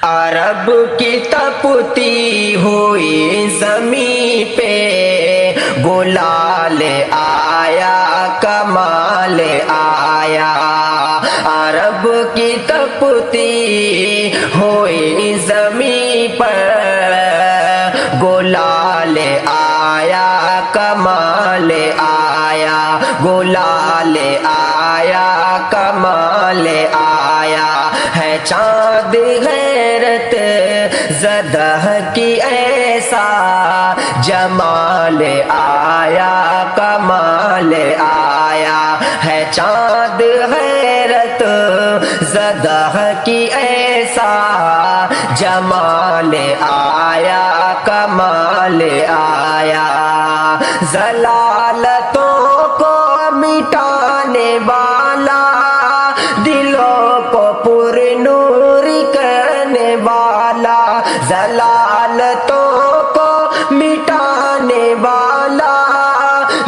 عرب کی تپتی ہوئی زمین پہ گلال آیا، کمال آیا۔ عرب کی تپتی ہوئی زمین پر گلال آیا، کمال آیا، گلال آیا، کمال آیا۔ ہے چاند غیرت زدہ کی ایسا جمال آیا، کمال آیا۔ ہے چاند غیرت زدہ کی ایسا جمال آیا، کمال آیا۔ ضلالتوں کو مٹانے والا، دلوں کو پر نور کرنے والا، ضلالتوں کو مٹانے والا،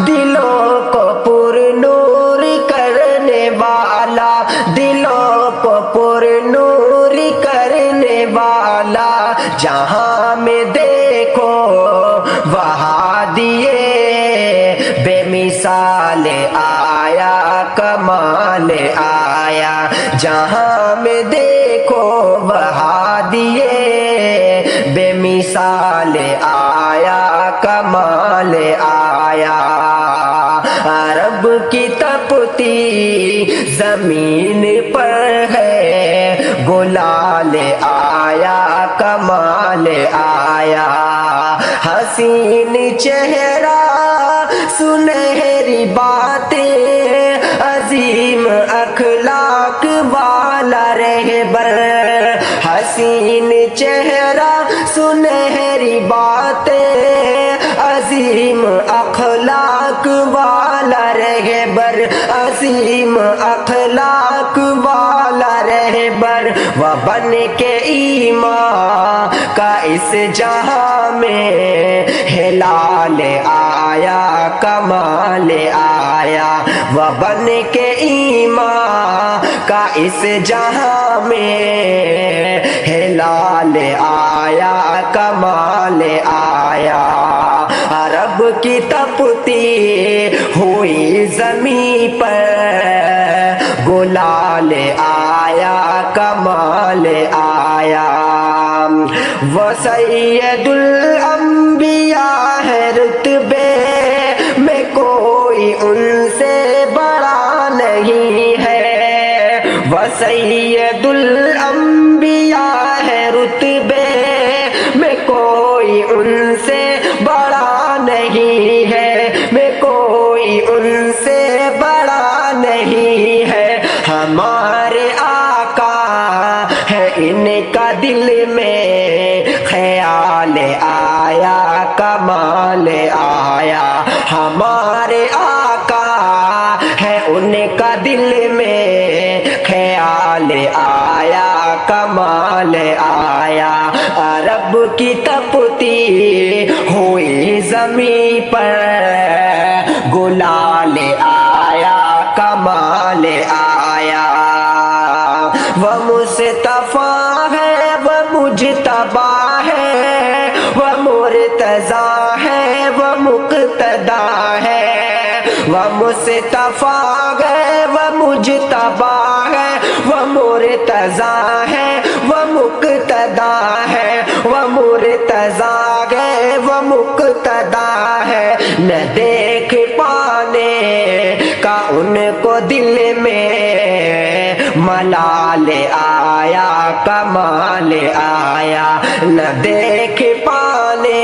دلوں کو پر نور کرنے والا، دلوں کو پر نور کرنے والا۔ جہاں میں دیکھو وہاں دیے بے مثال آیا، کمال آیا۔ جہاں میں دیکھو وہاں دیے بے مثال آیا، کمال آیا۔ عرب کی تپتی زمین پر ہے گلال آیا، کمال آیا۔ حسین چہرہ سنہری باتیں، عظیم اخلاق والا رہبر۔ حسین چہرہ سنہری باتیں، عظیم اخلاق والا رہبر، عظیم اخلاق والا رہبر۔ وہ بن کے ایمان کا اس جہاں میں ہلال آیا، کمال آیا۔ وہ بن کے ایمان کا اس جہاں میں ہلال آیا، کمال آیا۔ عرب کی تپتی ہوئی زمین پر گلال آیا، کمال آیا۔ وہ سید الانبیاء ہے، رتبے میں کوئی ان سے بڑا نہیں ہے۔ وہ سید الانبیاء ہے، رتبے میں کوئی ان سے بڑا نہیں ہے، میں کوئی ان سے بڑا نہیں ہے۔ ہمارے آقا ہے، ان کا دل میں خیال آیا، کمال آیا۔ ہمارے آقا ہے، ان کا دل میں خیال آیا، کمال آیا۔ عرب کی تپتی ہوئی زمین پر گلال آیا، کمال آیا۔ وہ مصطفیٰ ہے، وہ مجتبی ہے، وہ مرتضیٰ ہے، وہ مقتدی ہے۔ وہ مصطفیٰ ہے، وہ مجتبی ہے، وہ مرتضیٰ ہے، وہ مقتدی ہے۔ وہ مرتضیٰ ہے، وہ مقتدی ہے۔ نہ دیکھ پانے کا ان کو دل میں ملال آیا، کمال آیا۔ نہ دیکھ پانے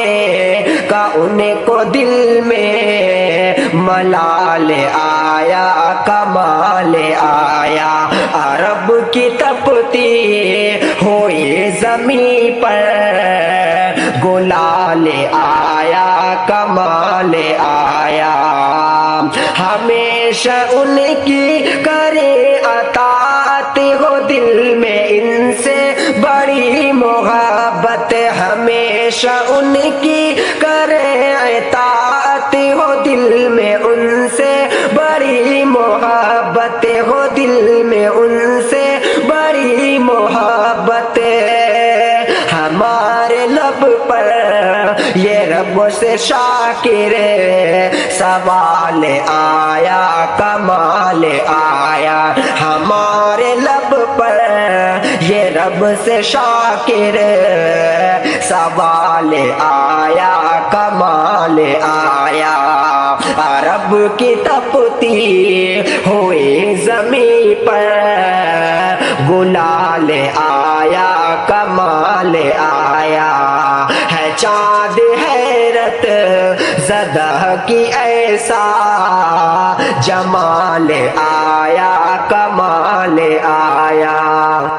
کا ان کو دل میں ملال آیا، کمال آیا۔ عرب کی تپتی ہوئی زمین پر گلال آیا، کمال آیا۔ ہمیشہ ان کی کرے اطاعت ہو، دل میں ان سے بڑی محبت۔ ہمیشہ ان کی کرے اطاعت ہو، دل میں ان سے بڑی محبت ہو، دل میں ان سے بڑی محبت۔ ہمارے لب پر یہ رب سے شاکر سوال آیا کمال آیا ہمارے لب پر یہ رب سے شاکر سوال آیا کمال آیا رب کی تپتی ہوئی زمین پر گلال آیا کمال آیا ہے چاند حیرت زدہ کی ایسا جمال آیا کمال آیا